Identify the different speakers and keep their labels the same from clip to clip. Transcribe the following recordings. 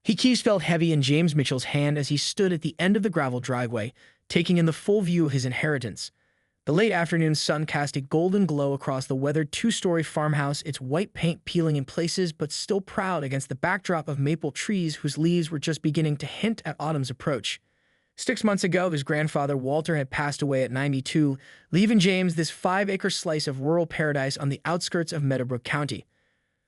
Speaker 1: He keys felt heavy in James Mitchell's hand as he stood at the end of the gravel driveway, taking in the full view of his inheritance. The late afternoon sun cast a golden glow across the weathered two-story farmhouse, its white paint peeling in places but still proud against the backdrop of maple trees whose leaves were just beginning to hint at autumn's approach. 6 months ago, his grandfather Walter had passed away at 92, leaving James this 5-acre slice of rural paradise on the outskirts of Meadowbrook County.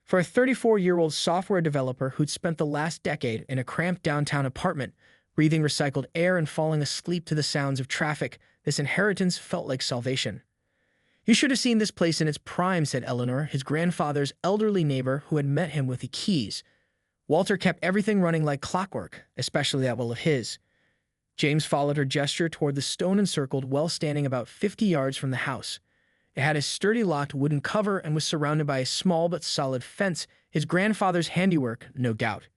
Speaker 1: For a 34-year-old software developer who'd spent the last decade in a cramped downtown apartment, breathing recycled air and falling asleep to the sounds of traffic, this inheritance felt like salvation. "You should have seen this place in its prime," said Eleanor, his grandfather's elderly neighbor who had met him with the keys. "Walter kept everything running like clockwork, especially that well of his." James followed her gesture toward the stone-encircled well standing about 50 yards from the house. It had a sturdy locked wooden cover and was surrounded by a small but solid fence, his grandfather's handiwork, no doubt.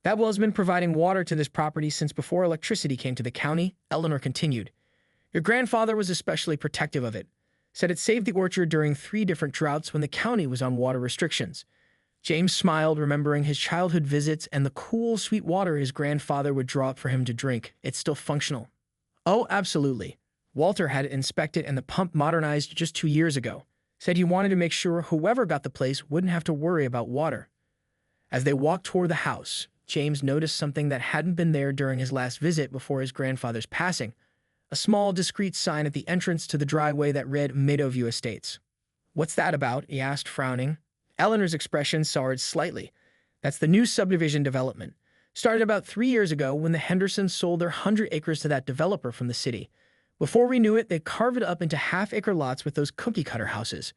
Speaker 1: "That well's been providing water to this property since before electricity came to the county," Eleanor continued. "Your grandfather was especially protective of it. Said it saved the orchard during 3 different droughts when the county was on water restrictions." James smiled, remembering his childhood visits and the cool, sweet water his grandfather would draw up for him to drink. "It's still functional." "Oh, absolutely. Walter had it inspected and the pump modernized just 2 years ago. Said he wanted to make sure whoever got the place wouldn't have to worry about water." As they walked toward the house, James noticed something that hadn't been there during his last visit before his grandfather's passing. A small, discreet sign at the entrance to the driveway that read Meadowview Estates. "What's that about?" he asked, frowning. Eleanor's expression soured slightly. "That's the new subdivision development. Started about 3 years ago when the Hendersons sold their 100 acres to that developer from the city. Before we knew it, they carved it up into half-acre lots with those cookie-cutter houses."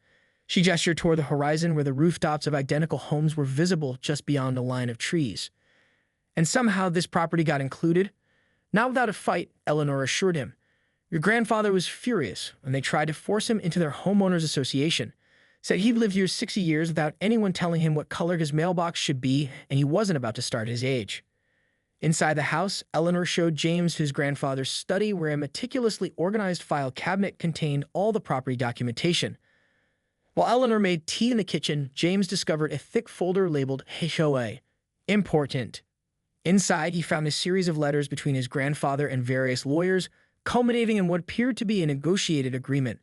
Speaker 1: She gestured toward the horizon where the rooftops of identical homes were visible just beyond a line of trees. "And somehow this property got included?" "Not without a fight," Eleanor assured him. "Your grandfather was furious when they tried to force him into their homeowners association. Said he'd lived here 60 years without anyone telling him what color his mailbox should be, and he wasn't about to start his age." Inside the house, Eleanor showed James his grandfather's study where a meticulously organized file cabinet contained all the property documentation. While Eleanor made tea in the kitchen, James discovered a thick folder labeled HOA. Important. Inside, he found a series of letters between his grandfather and various lawyers, culminating in what appeared to be a negotiated agreement.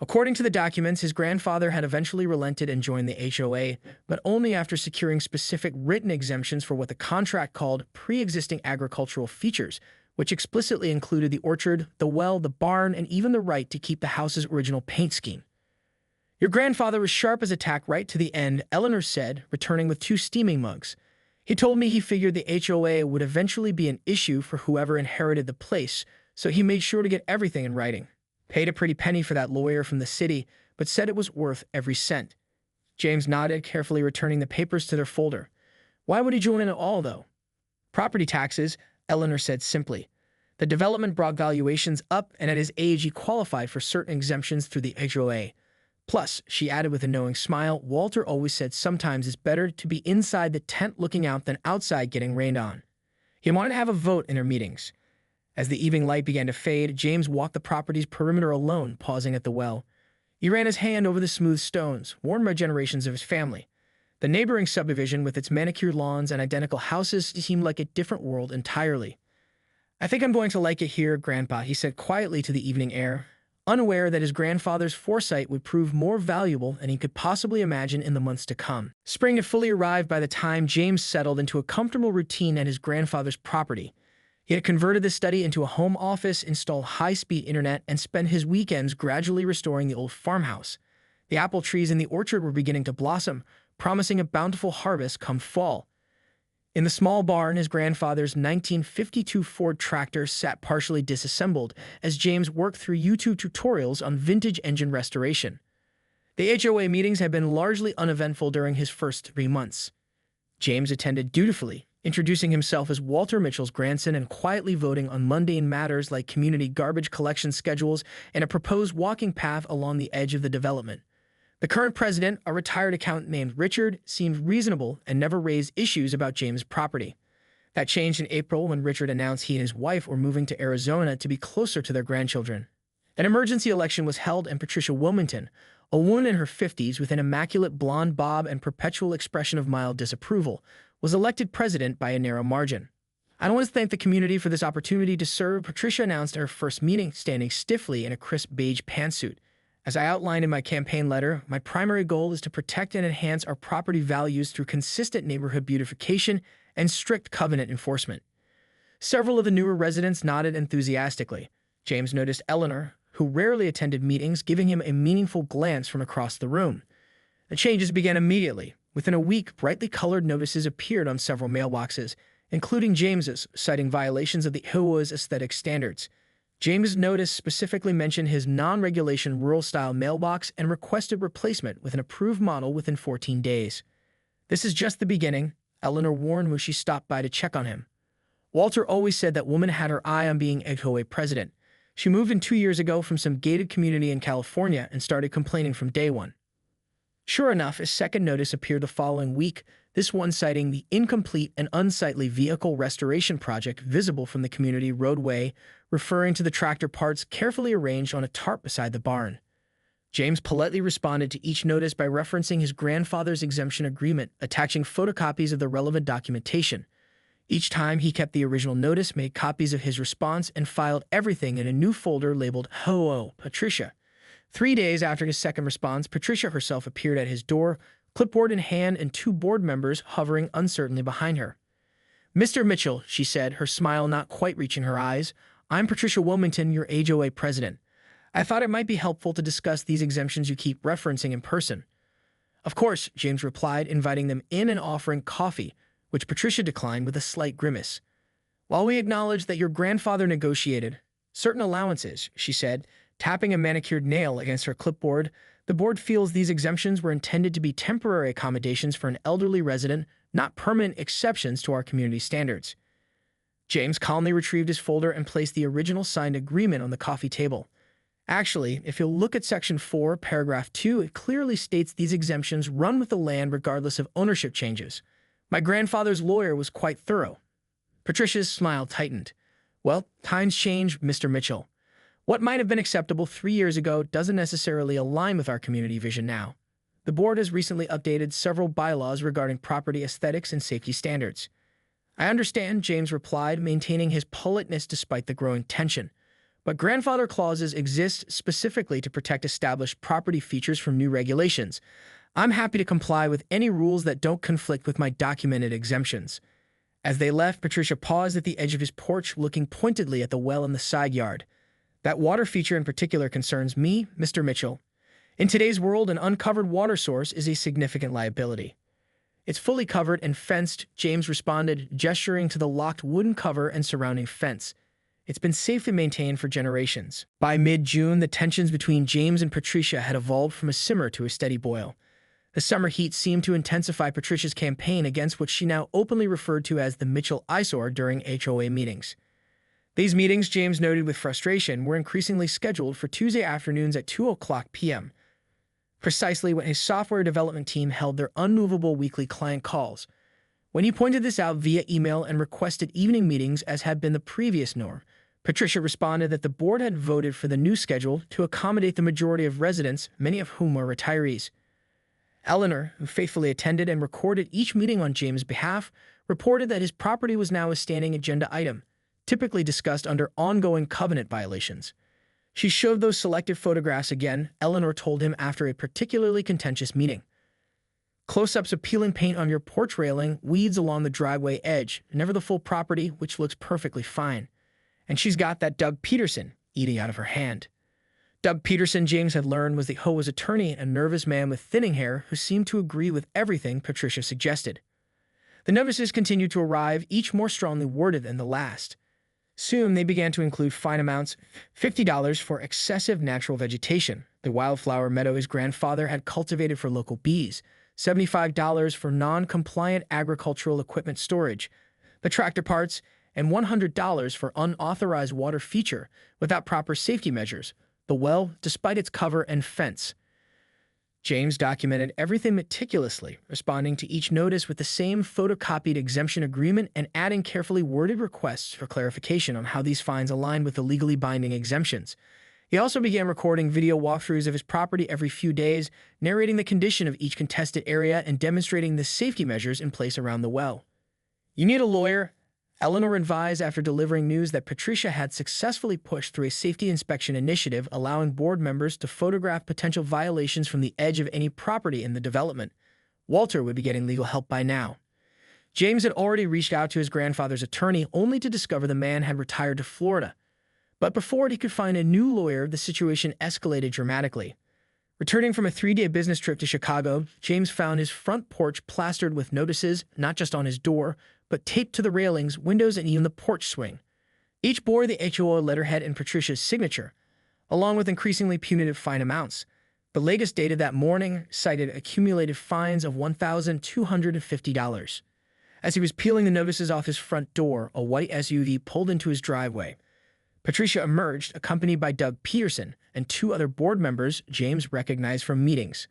Speaker 1: According to the documents, his grandfather had eventually relented and joined the HOA, but only after securing specific written exemptions for what the contract called pre-existing agricultural features, which explicitly included the orchard, the well, the barn, and even the right to keep the house's original paint scheme. "Your grandfather was sharp as a tack right to the end," Eleanor said, returning with 2 steaming mugs. "He told me he figured the HOA would eventually be an issue for whoever inherited the place, so he made sure to get everything in writing. Paid a pretty penny for that lawyer from the city, but said it was worth every cent." James nodded, carefully returning the papers to their folder. "Why would he join in at all, though?" "Property taxes," Eleanor said simply. "The development brought valuations up, and at his age he qualified for certain exemptions through the HOA. Plus," she added with a knowing smile, "Walter always said sometimes it's better to be inside the tent looking out than outside getting rained on." He wanted to have a vote in their meetings. As the evening light began to fade, James walked the property's perimeter alone, pausing at the well. He ran his hand over the smooth stones, worn by generations of his family. The neighboring subdivision, with its manicured lawns and identical houses, seemed like a different world entirely. "I think I'm going to like it here, Grandpa," he said quietly to the evening air, unaware that his grandfather's foresight would prove more valuable than he could possibly imagine in the months to come. Spring had fully arrived by the time James settled into a comfortable routine at his grandfather's property. He had converted the study into a home office, installed high-speed internet, and spent his weekends gradually restoring the old farmhouse. The apple trees in the orchard were beginning to blossom, promising a bountiful harvest come fall. In the small barn, his grandfather's 1952 Ford tractor sat partially disassembled as James worked through YouTube tutorials on vintage engine restoration. The HOA meetings had been largely uneventful during his first 3 months. James attended dutifully, introducing himself as Walter Mitchell's grandson and quietly voting on mundane matters like community garbage collection schedules and a proposed walking path along the edge of the development. The current president, a retired accountant named Richard, seemed reasonable and never raised issues about James' property. That changed in April when Richard announced he and his wife were moving to Arizona to be closer to their grandchildren. An emergency election was held, and Patricia Wilmington, a woman in her 50s with an immaculate blonde bob and perpetual expression of mild disapproval, was elected president by a narrow margin. "I want to thank the community for this opportunity to serve," Patricia announced at her first meeting, standing stiffly in a crisp beige pantsuit. "As I outlined in my campaign letter, my primary goal is to protect and enhance our property values through consistent neighborhood beautification and strict covenant enforcement." Several of the newer residents nodded enthusiastically. James noticed Eleanor, who rarely attended meetings, giving him a meaningful glance from across the room. The changes began immediately. Within a week, brightly colored notices appeared on several mailboxes, including James's, citing violations of the HOA's aesthetic standards. James' notice specifically mentioned his non-regulation rural-style mailbox and requested replacement with an approved model within 14 days. "This is just the beginning," Eleanor warned when she stopped by to check on him. "Walter always said that woman had her eye on being HOA president. She moved in 2 years ago from some gated community in California and started complaining from day one." Sure enough, a second notice appeared the following week, this one citing the incomplete and unsightly vehicle restoration project visible from the community roadway, referring to the tractor parts carefully arranged on a tarp beside the barn. James politely responded to each notice by referencing his grandfather's exemption agreement, attaching photocopies of the relevant documentation. Each time he kept the original notice, made copies of his response, and filed everything in a new folder labeled HOA Patricia. 3 days after his second response, Patricia herself appeared at his door, clipboard in hand and 2 board members hovering uncertainly behind her. "Mr. Mitchell," she said, her smile not quite reaching her eyes, "I'm Patricia Wilmington, your HOA president. I thought it might be helpful to discuss these exemptions you keep referencing in person." "Of course," James replied, inviting them in and offering coffee, which Patricia declined with a slight grimace. "While we acknowledge that your grandfather negotiated certain allowances," she said, tapping a manicured nail against her clipboard, "the board feels these exemptions were intended to be temporary accommodations for an elderly resident, not permanent exceptions to our community standards." James calmly retrieved his folder and placed the original signed agreement on the coffee table. "Actually, if you'll look at Section 4, Paragraph 2, it clearly states these exemptions run with the land regardless of ownership changes. My grandfather's lawyer was quite thorough." Patricia's smile tightened. "Well, times change, Mr. Mitchell. What might have been acceptable 3 years ago doesn't necessarily align with our community vision now. The board has recently updated several bylaws regarding property aesthetics and safety standards." "I understand," James replied, maintaining his politeness despite the growing tension. "But grandfather clauses exist specifically to protect established property features from new regulations. I'm happy to comply with any rules that don't conflict with my documented exemptions." As they left, Patricia paused at the edge of his porch, looking pointedly at the well in the side yard. "That water feature in particular concerns me, Mr. Mitchell. In today's world, an uncovered water source is a significant liability." "It's fully covered and fenced," James responded, gesturing to the locked wooden cover and surrounding fence. "It's been safely maintained for generations." By mid-June, the tensions between James and Patricia had evolved from a simmer to a steady boil. The summer heat seemed to intensify Patricia's campaign against what she now openly referred to as the Mitchell eyesore during HOA meetings. These meetings, James noted with frustration, were increasingly scheduled for Tuesday afternoons at 2:00 p.m., precisely when his software development team held their unmovable weekly client calls. When he pointed this out via email and requested evening meetings as had been the previous norm, Patricia responded that the board had voted for the new schedule to accommodate the majority of residents, many of whom were retirees. Eleanor, who faithfully attended and recorded each meeting on James' behalf, reported that his property was now a standing agenda item, typically discussed under ongoing covenant violations. She showed those selected photographs again, Eleanor told him after a particularly contentious meeting. "Close-ups of peeling paint on your porch railing, weeds along the driveway edge, never the full property, which looks perfectly fine. And she's got that Doug Peterson eating out of her hand." Doug Peterson, James had learned, was the HOA's attorney, a nervous man with thinning hair who seemed to agree with everything Patricia suggested. The notices continued to arrive, each more strongly worded than the last. Soon, they began to include fine amounts: $50 for excessive natural vegetation, the wildflower meadow his grandfather had cultivated for local bees, $75 for non-compliant agricultural equipment storage, the tractor parts, and $100 for unauthorized water feature without proper safety measures, the well, despite its cover and fence. James documented everything meticulously, responding to each notice with the same photocopied exemption agreement and adding carefully worded requests for clarification on how these fines aligned with the legally binding exemptions. He also began recording video walkthroughs of his property every few days, narrating the condition of each contested area and demonstrating the safety measures in place around the well. You need a lawyer, Eleanor advised after delivering news that Patricia had successfully pushed through a safety inspection initiative allowing board members to photograph potential violations from the edge of any property in the development. Walter would be getting legal help by now. James had already reached out to his grandfather's attorney only to discover the man had retired to Florida. But before he could find a new lawyer, the situation escalated dramatically. Returning from a 3-day business trip to Chicago, James found his front porch plastered with notices, not just on his door, but taped to the railings, windows, and even the porch swing. Each bore the HOA letterhead and Patricia's signature, along with increasingly punitive fine amounts. The latest data that morning cited accumulated fines of $1,250. As he was peeling the notices off his front door, a white SUV pulled into his driveway. Patricia emerged, accompanied by Doug Peterson and 2 other board members James recognized from meetings.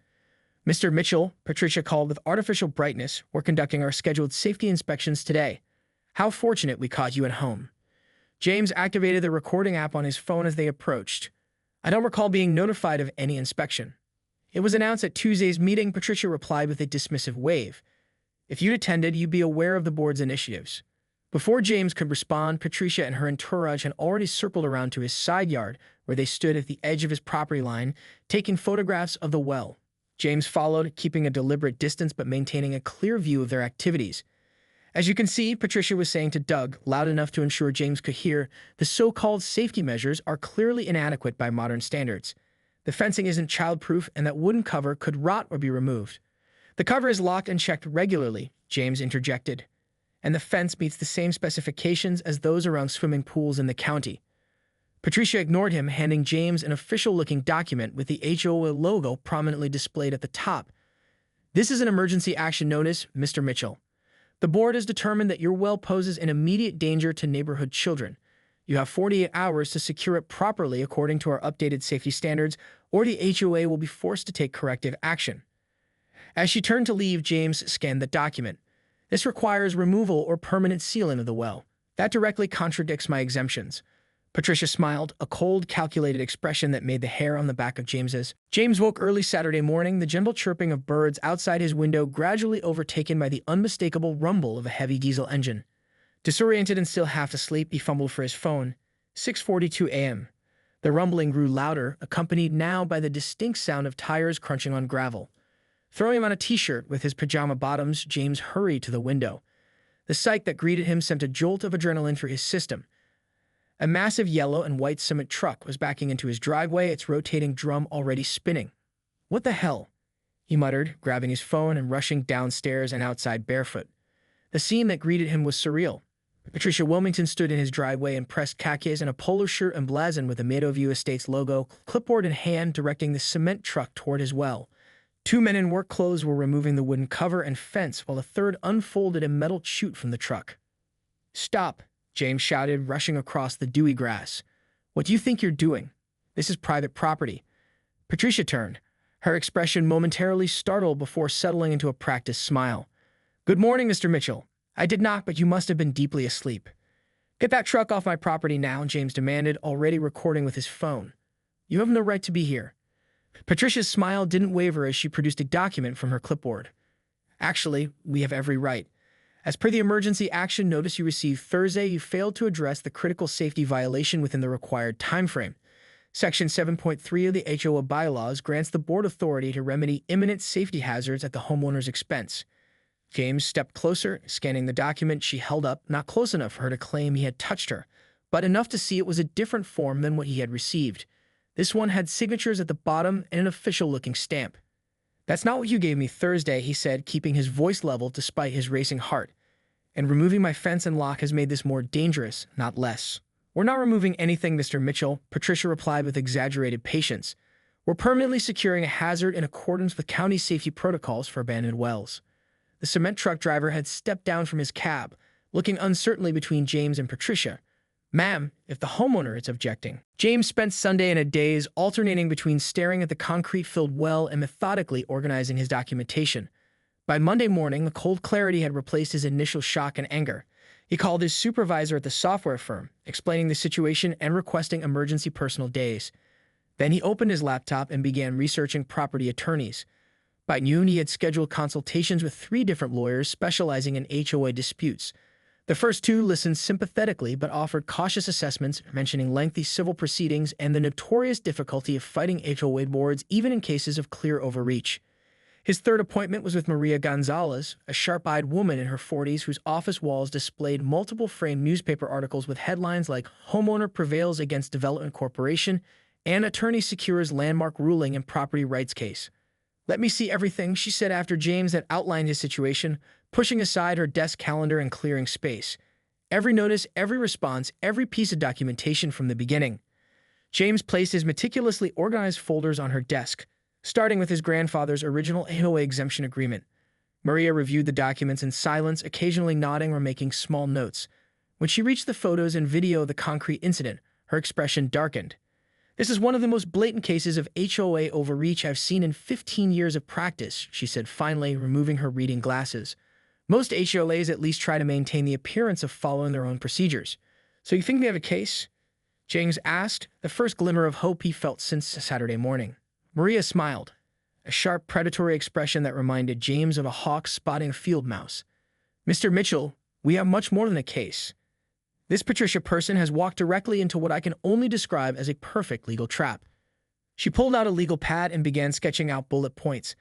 Speaker 1: Mr. Mitchell, Patricia called with artificial brightness, we're conducting our scheduled safety inspections today. How fortunate we caught you at home. James activated the recording app on his phone as they approached. I don't recall being notified of any inspection. It was announced at Tuesday's meeting, Patricia replied with a dismissive wave. If you'd attended, you'd be aware of the board's initiatives. Before James could respond, Patricia and her entourage had already circled around to his side yard, where they stood at the edge of his property line, taking photographs of the well. James followed, keeping a deliberate distance but maintaining a clear view of their activities. As you can see, Patricia was saying to Doug, loud enough to ensure James could hear, the so-called safety measures are clearly inadequate by modern standards. The fencing isn't childproof, and that wooden cover could rot or be removed. The cover is locked and checked regularly, James interjected, and the fence meets the same specifications as those around swimming pools in the county. Patricia ignored him, handing James an official-looking document with the HOA logo prominently displayed at the top. This is an emergency action notice, Mr. Mitchell. The board has determined that your well poses an immediate danger to neighborhood children. You have 48 hours to secure it properly according to our updated safety standards, or the HOA will be forced to take corrective action. As she turned to leave, James scanned the document. This requires removal or permanent sealing of the well. That directly contradicts my exemptions. Patricia smiled, a cold, calculated expression that made the hair on the back of James's. James woke early Saturday morning, the gentle chirping of birds outside his window gradually overtaken by the unmistakable rumble of a heavy diesel engine. Disoriented and still half asleep, he fumbled for his phone. 6:42 a.m. The rumbling grew louder, accompanied now by the distinct sound of tires crunching on gravel. Throwing on a t-shirt with his pajama bottoms, James hurried to the window. The sight that greeted him sent a jolt of adrenaline through his system. A massive yellow and white cement truck was backing into his driveway, its rotating drum already spinning. What the hell? He muttered, grabbing his phone and rushing downstairs and outside barefoot. The scene that greeted him was surreal. Patricia Wilmington stood in his driveway in pressed khakis and a polo shirt emblazoned with the Meadowview Estates logo, clipboard in hand, directing the cement truck toward his well. 2 men in work clothes were removing the wooden cover and fence while a third unfolded a metal chute from the truck. Stop, James shouted, rushing across the dewy grass. What do you think you're doing? This is private property. Patricia turned, her expression momentarily startled before settling into a practiced smile. Good morning, Mr. Mitchell. I did knock, but you must have been deeply asleep. Get that truck off my property now, James demanded, already recording with his phone. You have no right to be here. Patricia's smile didn't waver as she produced a document from her clipboard. Actually, we have every right. As per the emergency action notice you received Thursday, you failed to address the critical safety violation within the required timeframe. Section 7.3 of the HOA bylaws grants the board authority to remedy imminent safety hazards at the homeowner's expense. James stepped closer, scanning the document she held up, not close enough for her to claim he had touched her, but enough to see it was a different form than what he had received. This one had signatures at the bottom and an official-looking stamp. That's not what you gave me Thursday, he said, keeping his voice level despite his racing heart. And removing my fence and lock has made this more dangerous, not less. We're not removing anything, Mr. Mitchell, Patricia replied with exaggerated patience. We're permanently securing a hazard in accordance with county safety protocols for abandoned wells. The cement truck driver had stepped down from his cab, looking uncertainly between James and Patricia. Ma'am, if the homeowner is objecting. James spent Sunday in a daze, alternating between staring at the concrete-filled well and methodically organizing his documentation. By Monday morning, the cold clarity had replaced his initial shock and anger. He called his supervisor at the software firm, explaining the situation and requesting emergency personal days. Then he opened his laptop and began researching property attorneys. By noon, he had scheduled consultations with 3 different lawyers specializing in HOA disputes. The first two listened sympathetically but offered cautious assessments, mentioning lengthy civil proceedings and the notorious difficulty of fighting HOA boards even in cases of clear overreach. His third appointment was with Maria Gonzalez, a sharp-eyed woman in her 40s whose office walls displayed multiple framed newspaper articles with headlines like "Homeowner Prevails Against Development Corporation" and "Attorney Secures Landmark Ruling in Property Rights Case." "Let me see everything," she said after James had outlined his situation, pushing aside her desk calendar and clearing space. Every notice, every response, every piece of documentation from the beginning. James placed his meticulously organized folders on her desk, starting with his grandfather's original HOA exemption agreement. Maria reviewed the documents in silence, occasionally nodding or making small notes. When she reached the photos and video of the concrete incident, her expression darkened. "This is one of the most blatant cases of HOA overreach I've seen in 15 years of practice," she said, finally removing her reading glasses. "Most HOAs at least try to maintain the appearance of following their own procedures." "So you think we have a case?" James asked, the first glimmer of hope he felt since Saturday morning. Maria smiled, a sharp, predatory expression that reminded James of a hawk spotting a field mouse. "Mr. Mitchell, we have much more than a case. This Patricia person has walked directly into what I can only describe as a perfect legal trap." She pulled out a legal pad and began sketching out bullet points.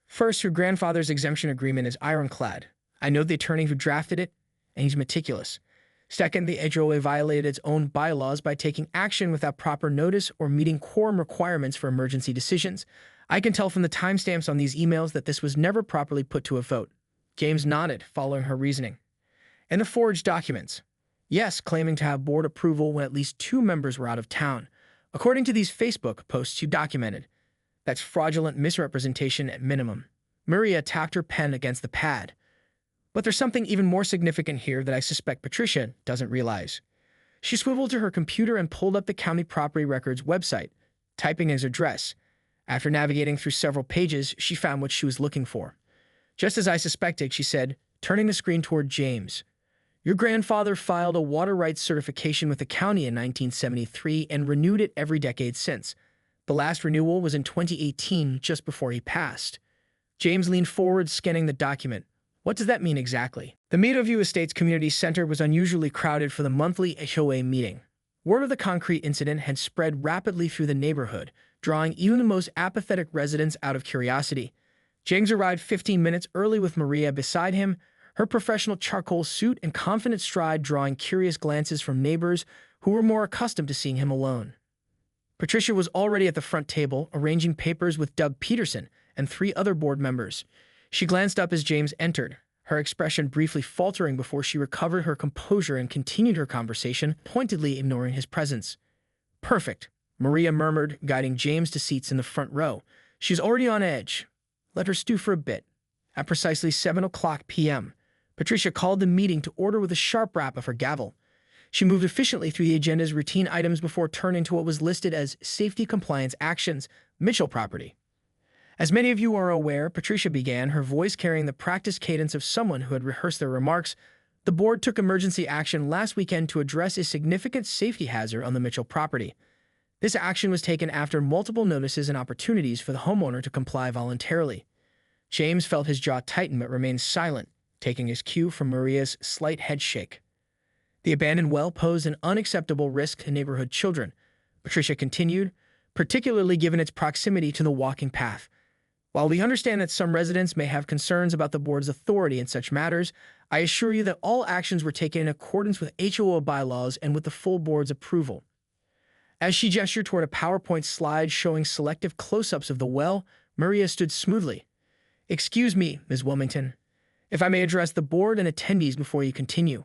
Speaker 1: "First, your grandfather's exemption agreement is ironclad. I know the attorney who drafted it, and he's meticulous. Second, the HOA violated its own bylaws by taking action without proper notice or meeting quorum requirements for emergency decisions. I can tell from the timestamps on these emails that this was never properly put to a vote." James nodded, following her reasoning. "And the forged documents?" "Yes, claiming to have board approval when at least 2 members were out of town. According to these Facebook posts you documented. That's fraudulent misrepresentation at minimum." Maria tapped her pen against the pad. "But there's something even more significant here that I suspect Patricia doesn't realize." She swiveled to her computer and pulled up the county property records website, typing his address. After navigating through several pages, she found what she was looking for. "Just as I suspected," she said, turning the screen toward James. "Your grandfather filed a water rights certification with the county in 1973 and renewed it every decade since. The last renewal was in 2018, just before he passed." James leaned forward, scanning the document. "What does that mean exactly?" The Meadowview Estates Community Center was unusually crowded for the monthly HOA meeting. Word of the concrete incident had spread rapidly through the neighborhood, drawing even the most apathetic residents out of curiosity. James arrived 15 minutes early with Maria beside him, her professional charcoal suit and confident stride drawing curious glances from neighbors who were more accustomed to seeing him alone. Patricia was already at the front table, arranging papers with Doug Peterson and 3 other board members. She glanced up as James entered, her expression briefly faltering before she recovered her composure and continued her conversation, pointedly ignoring his presence. "Perfect," Maria murmured, guiding James to seats in the front row. "She's already on edge. Let her stew for a bit." At precisely 7:00 p.m., Patricia called the meeting to order with a sharp rap of her gavel. She moved efficiently through the agenda's routine items before turning to what was listed as safety compliance actions, Mitchell property. "As many of you are aware," Patricia began, her voice carrying the practiced cadence of someone who had rehearsed their remarks, "the board took emergency action last weekend to address a significant safety hazard on the Mitchell property. This action was taken after multiple notices and opportunities for the homeowner to comply voluntarily." James felt his jaw tighten but remained silent, taking his cue from Maria's slight head shake. "The abandoned well posed an unacceptable risk to neighborhood children," Patricia continued, "particularly given its proximity to the walking path. While we understand that some residents may have concerns about the board's authority in such matters, I assure you that all actions were taken in accordance with HOA bylaws and with the full board's approval." As she gestured toward a PowerPoint slide showing selective close-ups of the well, Maria stood smoothly. "Excuse me, Ms. Wilmington. If I may address the board and attendees before you continue."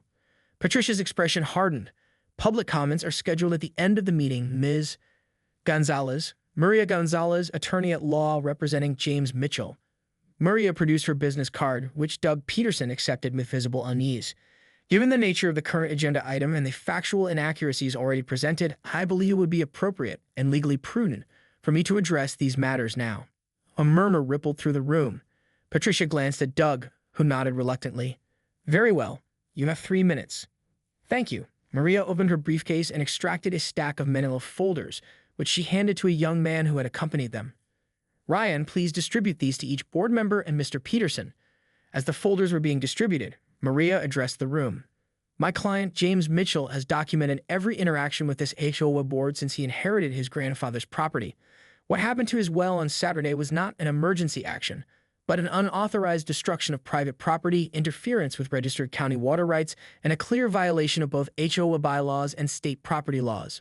Speaker 1: Patricia's expression hardened. "Public comments are scheduled at the end of the meeting, Ms. Gonzalez." Maria Gonzalez, attorney at law representing James Mitchell. Maria produced her business card, which Doug Peterson accepted with visible unease. "Given the nature of the current agenda item and the factual inaccuracies already presented, I believe it would be appropriate and legally prudent for me to address these matters now." A murmur rippled through the room. Patricia glanced at Doug, who nodded reluctantly. "Very well. You have 3 minutes." "Thank you." Maria opened her briefcase and extracted a stack of manila folders, which she handed to a young man who had accompanied them. "Ryan, please distribute these to each board member and Mr. Peterson." As the folders were being distributed, Maria addressed the room. My client, James Mitchell, has documented every interaction with this HOA board since he inherited his grandfather's property. What happened to his well on Saturday was not an emergency action, but an unauthorized destruction of private property, interference with registered county water rights, and a clear violation of both HOA bylaws and state property laws.